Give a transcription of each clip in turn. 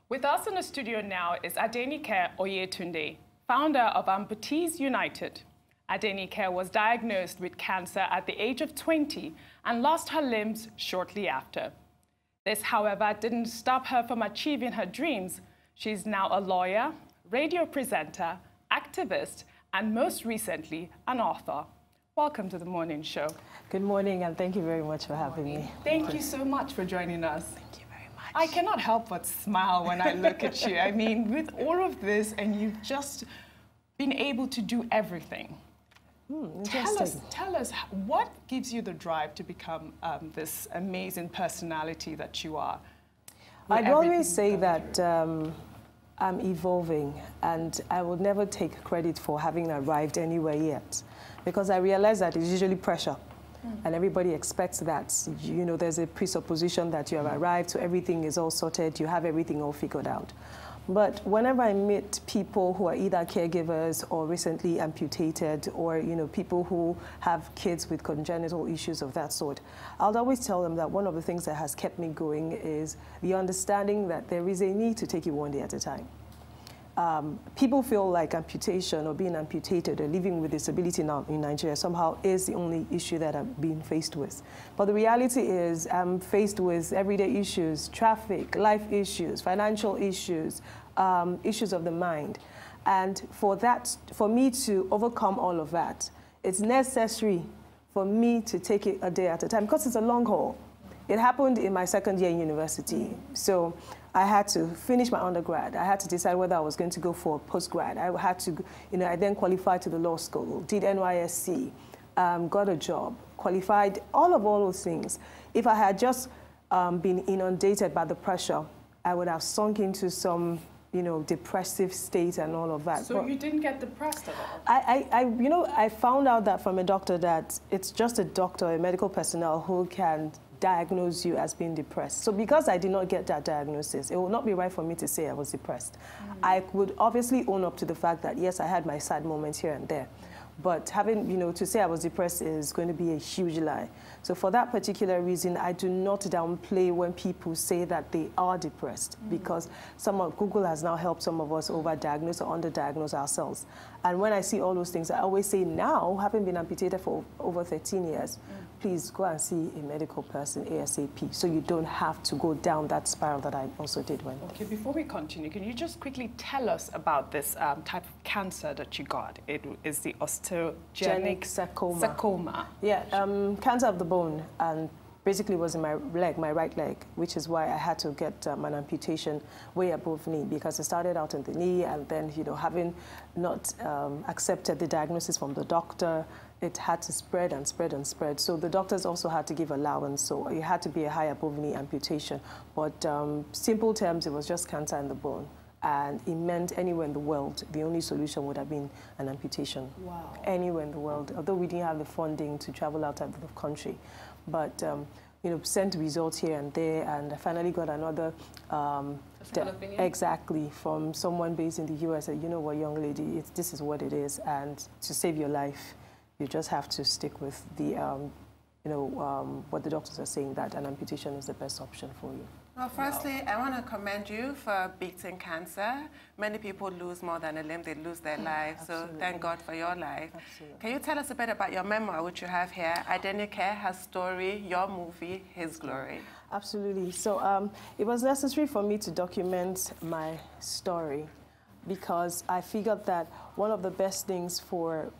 With us in the studio now is Adenike Oyetunde, founder of Amputee United. Adenike was diagnosed with cancer at the age of 20 and lost her limbs shortly after. This, however, didn't stop her from achieving her dreams. She's now a lawyer, radio presenter, activist, and most recently, an author. Welcome to the morning show. Good morning, and thank you very much for having me. Thank you so much for joining us. Thank you very much. I cannot help but smile when I look at you. I mean, with all of this, and you've just been able to do everything. Tell us, what gives you the drive to become this amazing personality that you are? I'd always say that I'm evolving, and I will never take credit for having arrived anywhere yet, because I realize that it's usually pressure. And everybody expects that, you know, there's a presupposition that you have arrived, so everything is all sorted, you have everything all figured out. But whenever I meet people who are either caregivers or recently amputated, or, you know, people who have kids with congenital issues of that sort, I'll always tell them that one of the things that has kept me going is the understanding that there is a need to take it one day at a time. People feel like amputation or being amputated or living with disability now in Nigeria somehow is the only issue that I'm being faced with. But the reality is I'm faced with everyday issues, traffic, life issues, financial issues, issues of the mind. And for me to overcome all of that, it's necessary for me to take it a day at a time, because it's a long haul. It happened in my second year in university. So I had to finish my undergrad. I had to decide whether I was going to go for postgrad. I had to, you know, I then qualified to the law school, did NYSC, got a job, qualified, all of those things. If I had just been inundated by the pressure, I would have sunk into some, you know, depressive state and all of that. So you didn't get depressed at all? You know, I found out that from a doctor that it's just a doctor, a medical personnel who can diagnose you as being depressed. So because I did not get that diagnosis, it would not be right for me to say I was depressed. I would obviously own up to the fact that, yes, I had my sad moments here and there. But having, you know, to say I was depressed is going to be a huge lie. So for that particular reason, I do not downplay when people say that they are depressed, because Google has now helped some of us overdiagnose or underdiagnose ourselves. And when I see all those things, I always say now, having been amputated for over 13 years, please go and see a medical person ASAP, so you don't have to go down that spiral that I also did when. Okay, before we continue, can you just quickly tell us about this type of cancer that you got? It is the osteogenic sarcoma. Yeah, cancer of the bone, and basically was in my leg, my right leg, which is why I had to get an amputation way above knee, because it started out in the knee, and then, you know, having not accepted the diagnosis from the doctor, it had to spread and spread and spread. So the doctors also had to give allowance, so it had to be a high above knee amputation. But simple terms, it was just cancer in the bone. And it meant anywhere in the world, the only solution would have been an amputation. Wow. Anywhere in the world, although we didn't have the funding to travel out of the country. But, you know, sent results here and there, and I finally got another, exactly, from someone based in the US, said, you know what, young lady, this is what it is, and to save your life, you just have to stick with the, you know, what the doctors are saying, that an amputation is the best option for you. Well, firstly, I want to commend you for beating cancer. Many people lose more than a limb, they lose their life, so thank God for your life. Absolutely. Can you tell us a bit about your memoir, which you have here, Adenike, Her Story, Your Movie, His Glory? Absolutely. So it was necessary for me to document my story, because I figured that one of the best things for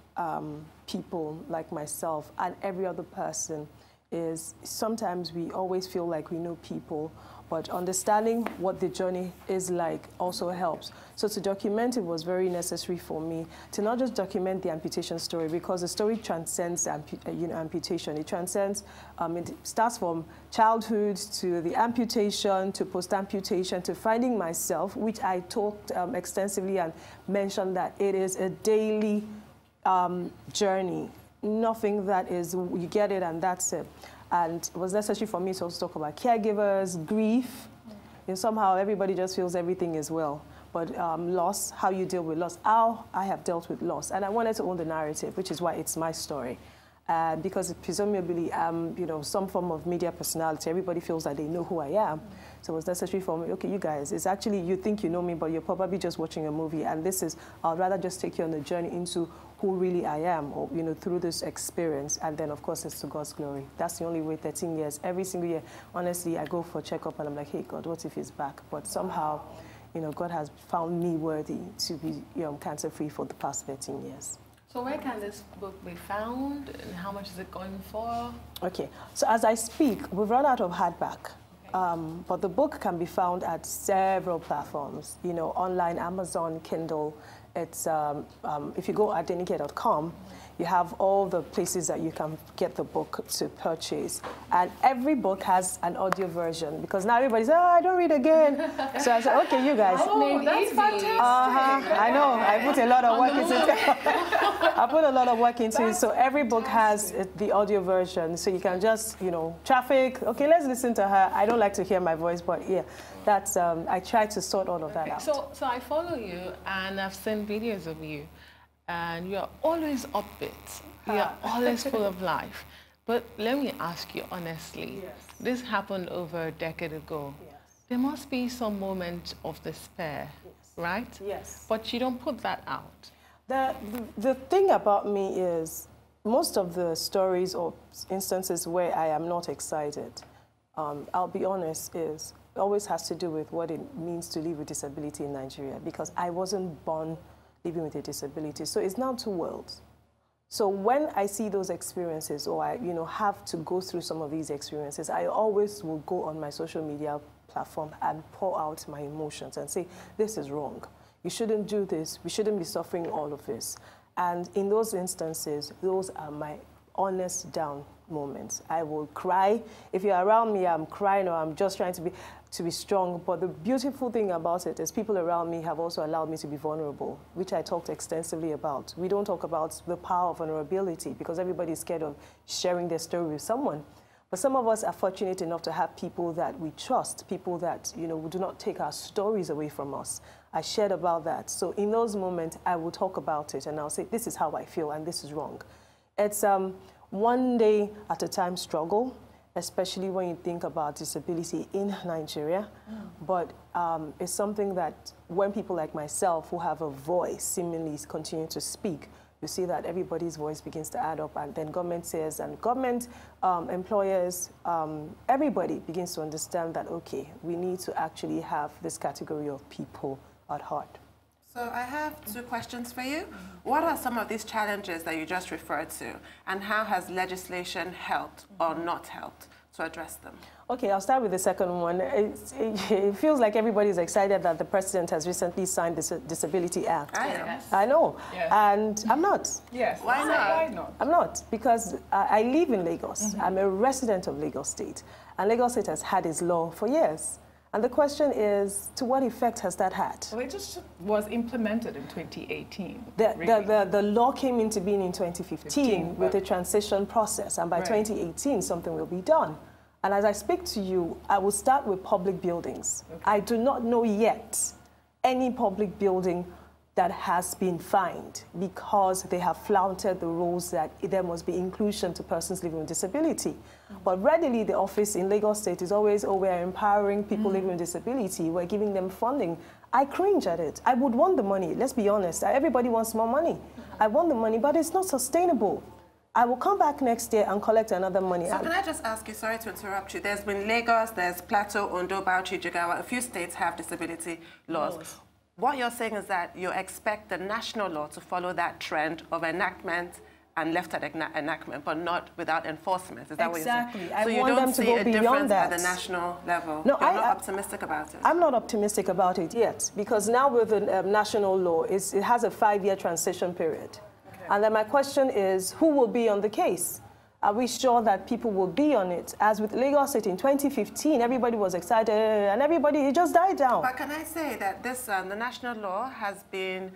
people like myself and every other person is sometimes we always feel like we know people, but understanding what the journey is like also helps. So to document it was very necessary for me to not just document the amputation story, because the story transcends amputation. It transcends, it starts from childhood to the amputation to post-amputation to finding myself, which I talked extensively and mentioned that it is a daily journey. Nothing that is, you get it and that's it. And it was necessary for me to also talk about caregivers, grief. And somehow everybody just feels everything is well. But loss, how you deal with loss, how I have dealt with loss. And I wanted to own the narrative, which is why it's my story. because presumably I'm, some form of media personality. Everybody feels that they know who I am. So it was necessary for me, okay, you guys, it's actually, you think you know me, but you're probably just watching a movie. And this is, I'd rather just take you on a journey into who really I am, or, through this experience. And then, of course, it's to God's glory. That's the only way, 13 years. Every single year, honestly, I go for a checkup and I'm like, hey, God, what if he's back? But somehow, God has found me worthy to be cancer-free for the past 13 years. So where can this book be found, and how much is it going for? Okay, so as I speak, we've run out of hardback, but the book can be found at several platforms, online, Amazon, Kindle. It's, if you go adenike.com, you have all the places that you can get the book to purchase. And every book has an audio version, because now everybody's, I don't read again. So I said, okay, you guys. Oh, that's fantastic. I know, I put a lot of work into it. I put a lot of work into it. So every book has the audio version. So you can just, traffic, okay, let's listen to her. I don't like to hear my voice, but yeah, that's, I try to sort all of that out. So I follow you, and I've seen videos of you. And you're always upbeat. You're always full of life. But let me ask you honestly, this happened over a decade ago. There must be some moment of despair, right? Yes. But you don't put that out. The thing about me is, most of the stories or instances where I am not excited, I'll be honest, is always has to do with what it means to live with disability in Nigeria, because I wasn't born living with a disability. So it's now two worlds. So when I see those experiences, or I have to go through some of these experiences, I always will go on my social media platform and pour out my emotions and say, this is wrong. You shouldn't do this. We shouldn't be suffering all of this. And in those instances, those are my honest down moments. I will cry. If you're around me, I'm crying, or I'm just trying to be strong. But the beautiful thing about it is people around me have also allowed me to be vulnerable, which I talked extensively about. We don't talk about the power of vulnerability because everybody's scared of sharing their story with someone. But some of us are fortunate enough to have people that we trust, people that, who do not take our stories away from us. I shared about that. So in those moments, I will talk about it and I'll say, this is how I feel and this is wrong. It's one day at a time struggle, especially when you think about disability in Nigeria. But it's something that when people like myself who have a voice seemingly continue to speak, you see that everybody's voice begins to add up, and then government says, and government, employers, everybody begins to understand that, okay, we need to actually have this category of people at heart. So I have two questions for you. What are some of these challenges that you just referred to, and how has legislation helped or not helped to address them? Okay, I'll start with the second one. It feels like everybody's excited that the president has recently signed this Disability Act. I am. Yes. I know, yes. And I'm not. Yes. Why not? Why not? I'm not, because I live in Lagos. I'm a resident of Lagos State, and Lagos State has had its law for years. And the question is, to what effect has that had? Well, it just was implemented in 2018. The law came into being in 2015 with a transition process, and by 2018, something will be done. And as I speak to you, I will start with public buildings. Okay. I do not know yet any public building that has been fined because they have flouted the rules that there must be inclusion to persons living with disability. But readily, the office in Lagos State is always, oh, we're empowering people living with disability, we're giving them funding. I cringe at it. I would want the money, let's be honest. Everybody wants more money. I want the money, but it's not sustainable. I will come back next year and collect another money. So can I just ask you, sorry to interrupt you, there's been Lagos, there's Plateau, Ondo, Bauchi, Jigawa, a few states have disability laws. What you're saying is that you expect the national law to follow that trend of enactment and left at enactment, but not without enforcement. Is that what you're saying? Exactly. So you don't see a difference at the national level? No, you're not optimistic about it? I'm not optimistic about it yet, because now with the national law, it has a 5-year transition period. Okay. And then my question is, who will be on the case? Are we sure that people will be on it? As with Lagos State in 2015, everybody was excited, and it just died down. But can I say that this, the national law has been,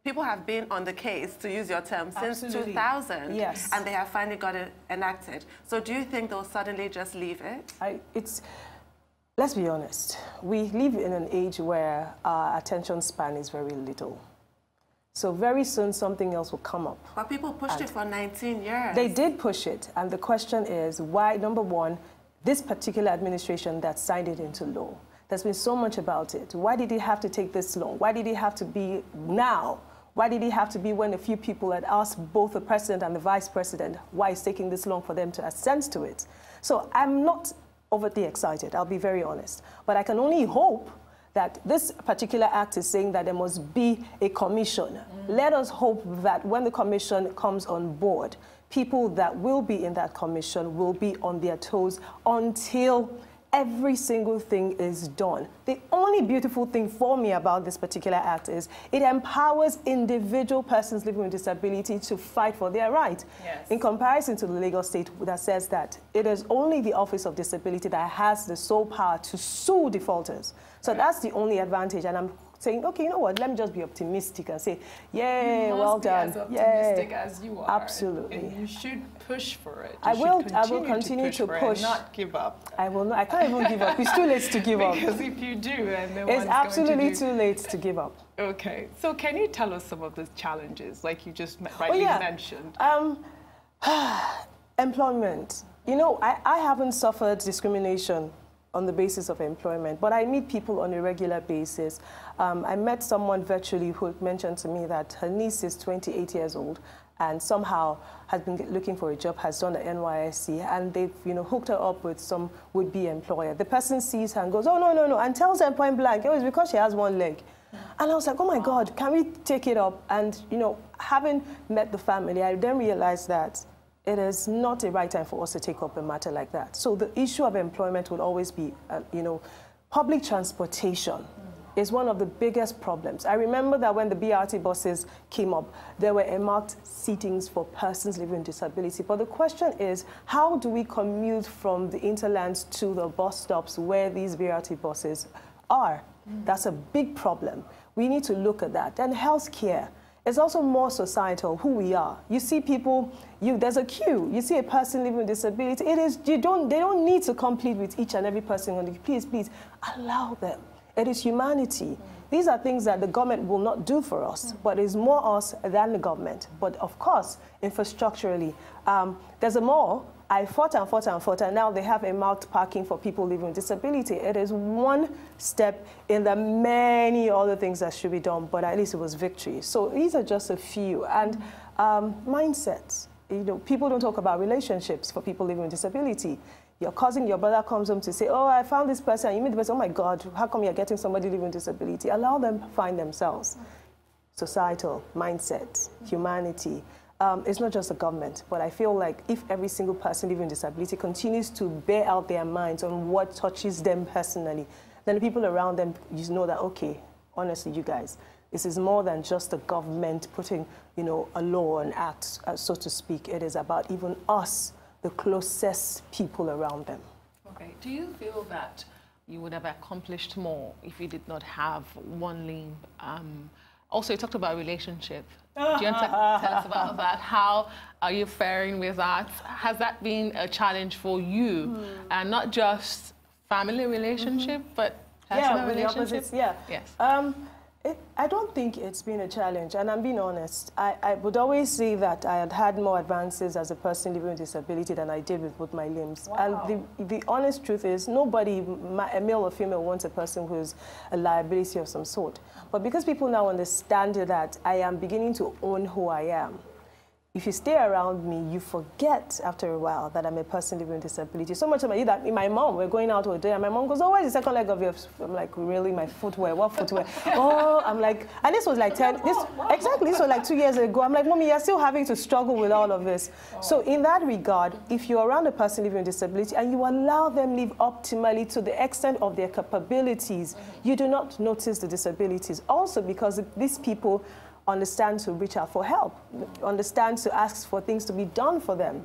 people have been on the case, to use your term, since 2000, yes. And they have finally got it enacted. So do you think they'll suddenly just leave it? Let's be honest, we live in an age where our attention span is very little. So very soon something else will come up. But people pushed it for 19 years. They did push it. And the question is why, number one, this particular administration that signed it into law, there's been so much about it. Why did it have to take this long? Why did it have to be now? Why did it have to be when a few people had asked both the president and the vice president why it's taking this long for them to assent to it? So I'm not overtly excited, I'll be very honest. But I can only hope that this particular act is saying that there must be a commission. Let us hope that when the commission comes on board, people that will be in that commission will be on their toes until every single thing is done. The only beautiful thing for me about this particular act is it empowers individual persons living with disability to fight for their right. Yes. In comparison to the Lagos state that says that it is only the Office of Disability that has the sole power to sue defaulters. So that's the only advantage. And I'm saying, okay, you know what, let me just be optimistic and say, yeah, well done. You must be as optimistic as you are. Absolutely. And you should push for it. I will continue to push. Not give up. I will not. I can't even give up. It's too late to give up. Because if you do, and no it's absolutely going to do... too late to give up. Okay. So can you tell us some of the challenges, like you just rightly mentioned? Employment. You know, I haven't suffered discrimination on the basis of employment, but I meet people on a regular basis. I met someone virtually who mentioned to me that her niece is 28 years old and somehow has been looking for a job, has done the NYSC, and they've hooked her up with some would-be employer. The person sees her and goes, oh, no, and tells her point blank, oh, it's because she has one leg. And I was like, oh my God, can we take it up? And, having met the family, I then realized that it is not the right time for us to take up a matter like that. So the issue of employment will always be, public transportation is one of the biggest problems. I remember that when the BRT buses came up, there were marked seatings for persons living with disability. But the question is, how do we commute from the interlands to the bus stops where these BRT buses are? That's a big problem. We need to look at that. And healthcare. It's also more societal, who we are. You see people, there's a queue. You see a person living with disability. They don't need to compete with each and every person on the please, allow them. It is humanity. These are things that the government will not do for us, but it's more us than the government. But of course, infrastructurally, there's a mall. I fought, and now they have a marked parking for people living with disability. It is one step in the many other things that should be done, but at least it was victory. So these are just a few. And mindsets. People don't talk about relationships for people living with disability. Your cousin, your brother comes home to say, oh, I found this person, and you meet the person, oh my God, how come you're getting somebody living with disability? Allow them to find themselves. Societal, mindset, humanity. It's not just the government, but I feel like if every single person living with disability continues to bear out their minds on what touches them personally, then the people around them, know that, okay, honestly, you guys, this is more than just the government putting, a law and act, so to speak. It is about even us, the closest people around them. Okay. Do you feel that you would have accomplished more if you did not have one limb? Also, you talked about relationship. Do you want to tell us about that? How are you faring with that? Has that been a challenge for you? And not just family relationship, but personal relationships? Yes. I don't think it's been a challenge, and I'm being honest. I would always say that I had more advances as a person living with disability than I did with both my limbs. Wow. And the honest truth is, nobody, a male or female, wants a person who's a liability of some sort. But because people now understand that I am beginning to own who I am, if you stay around me, you forget after a while that I'm a person living with disability. So much of that my mom, we're going out one day, and my mom goes, oh, where's the second leg of yours? I'm like, really, my footwear? What footwear? Oh, I'm like, and this was like this was like 2 years ago. I'm like, Mommy, you're still having to struggle with all of this. So in that regard, if you're around a person living with disability and you allow them live optimally to the extent of their capabilities, you do not notice the disabilities. Also because these people understand to reach out for help, understand to ask for things to be done for them.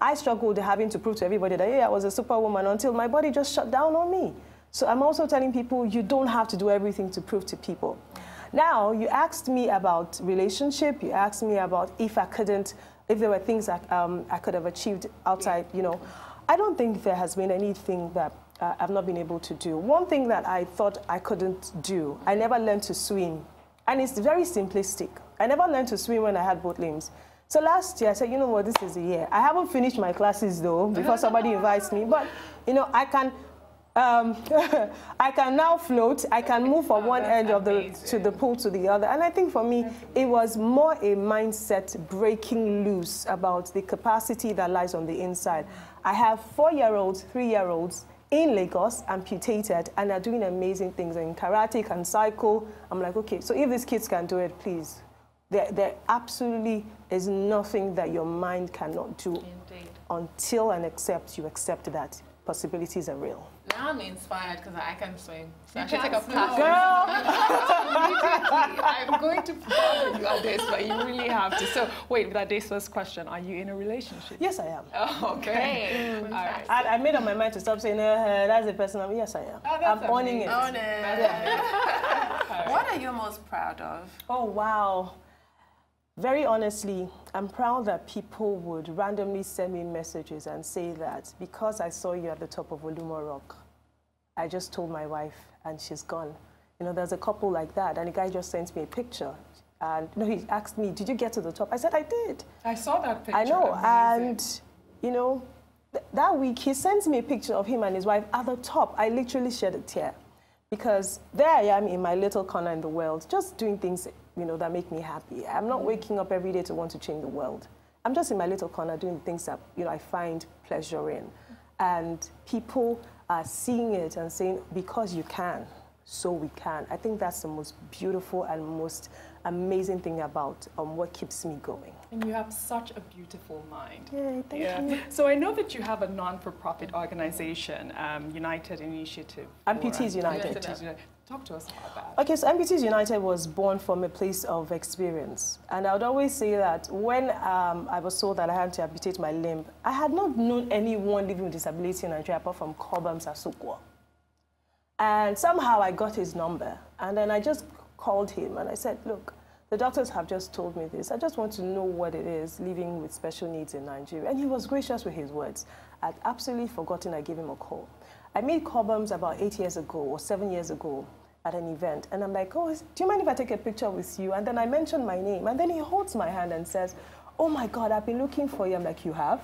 I struggled having to prove to everybody that, yeah, I was a superwoman until my body just shut down on me. So I'm also telling people you don't have to do everything to prove to people. Now, you asked me about relationship, you asked me about if there were things that I could have achieved outside, I don't think there has been anything that I've not been able to do. One thing that I thought I couldn't do, I never learned to swim. And it's very simplistic. I never learned to swim when I had both limbs. So last year, I said, you know what, this is the year. I haven't finished my classes, though, before somebody invites me. But, you know, I can I can now float. I can move from one end of the pool to the other. And I think for me, it was more a mindset breaking loose about the capacity that lies on the inside. I have 4-year-olds, 3-year-olds in Lagos, amputated, and are doing amazing things. In karate, can cycle. I'm like, okay, so if these kids can do it, please. There absolutely is nothing that your mind cannot do. Indeed. Until and except you accept that possibilities are real. Now I'm inspired because I can swim. So I should take a class. Girl! I'm going to follow you on this, but you really have to. So, wait, that day's first question, are you in a relationship? Yes, I am. Oh, okay. All right. I made up my mind to stop saying, that's the person I'm. Yes, I am. Oh, I'm owning it. Own it. Yeah. What are you most proud of? Oh, wow. Very honestly, I'm proud that people would randomly send me messages and say that because I saw you at the top of Olumo Rock, I just told my wife and she's gone. You know, there's a couple like that, and the guy just sent me a picture. And you know, he asked me, did you get to the top? I said, I did. I saw that picture. I know. Amazing. And, you know, that week he sent me a picture of him and his wife at the top. I literally shed a tear because there I am in my little corner in the world, just doing things, you know, that make me happy. I'm not waking up every day to want to change the world. I'm just in my little corner doing things that, you know, I find pleasure in. And people are seeing it and saying, because you can, so we can. I think that's the most beautiful and most amazing thing about what keeps me going. And you have such a beautiful mind. Yay, thank you. So I know that you have a non-for-profit organization, United Initiative. Amputees United. Talk to us about that. Okay, so Amputees United was born from a place of experience. And I would always say that when I was told that I had to amputate my limb, I had not known anyone living with disability in Nigeria apart from Kobams Asukwo. And somehow I got his number. And then I just called him and I said, look, the doctors have just told me this. I just want to know what it is living with special needs in Nigeria. And he was gracious with his words. I'd absolutely forgotten I gave him a call. I made Cobhams about 8 years ago or 7 years ago at an event. And I'm like, oh, do you mind if I take a picture with you? And then I mentioned my name. And then he holds my hand and says, oh my God, I've been looking for you. I'm like, you have?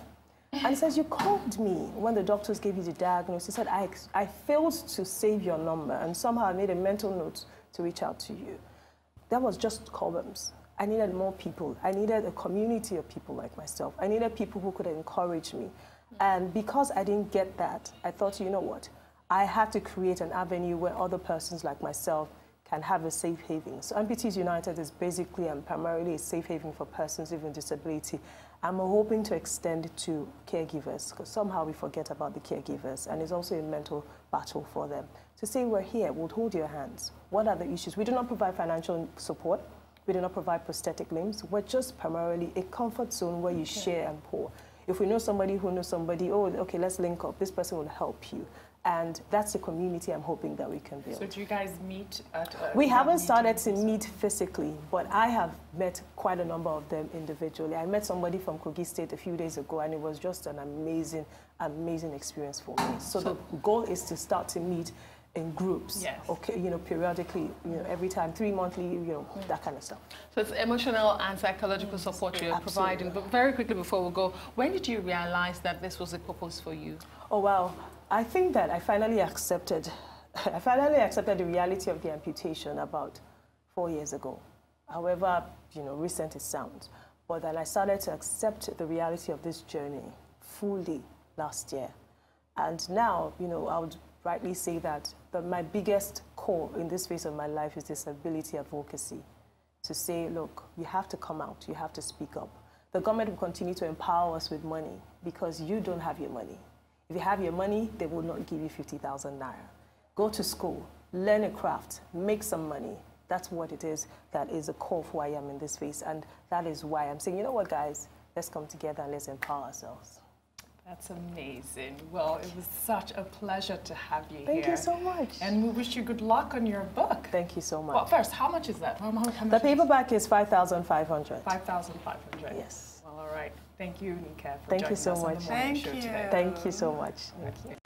And he says, you called me when the doctors gave you the diagnosis. He said, I failed to save your number. And somehow I made a mental note to reach out to you. That was just Cobhams. I needed more people. I needed a community of people like myself. I needed people who could encourage me. And because I didn't get that, I thought, you know what? I had to create an avenue where other persons like myself can have a safe haven. So Amputees United is basically and primarily a safe haven for persons living with disability. I'm hoping to extend it to caregivers, because somehow we forget about the caregivers, and it's also a mental battle for them. To say we're here, we'll hold your hands. What are the issues? We do not provide financial support. We do not provide prosthetic limbs. We're just primarily a comfort zone where you share and pour. If we know somebody who knows somebody, oh, okay, let's link up. This person will help you. And that's the community I'm hoping that we can build. So do you guys meet at We haven't started to meet physically, but I have met quite a number of them individually. I met somebody from Kogi State a few days ago, and it was just an amazing, amazing experience for me. So the goal is to start to meet in groups, yes. Okay, you know, periodically, you know, every time, 3 monthly, you know, that kind of stuff. So it's emotional and psychological support you're providing. But very quickly before we go, when did you realize that this was a purpose for you? Oh, wow. I think that I finally accepted the reality of the amputation about 4 years ago. However, you know, recent it sounds. But then I started to accept the reality of this journey fully last year. And now, you know, I would rightly say that my biggest core in this phase of my life is disability advocacy. To say, look, you have to come out, you have to speak up. The government will continue to empower us with money because you don't have your money. If you have your money, they will not give you 50,000 naira. Go to school, learn a craft, make some money. That's what it is that is the core of who I am in this phase. And that is why I'm saying, you know what, guys, let's come together and let's empower ourselves. That's amazing. Well, it was such a pleasure to have you here. Thank you so much. And we wish you good luck on your book. Thank you so much. Well, first, how much is that? How much the paperback is 5,500. 5,500. Yes. Well, all right. Thank you, Adenike, for Thank you joining so us much. on the morning show today. Thank you so much. Thank you.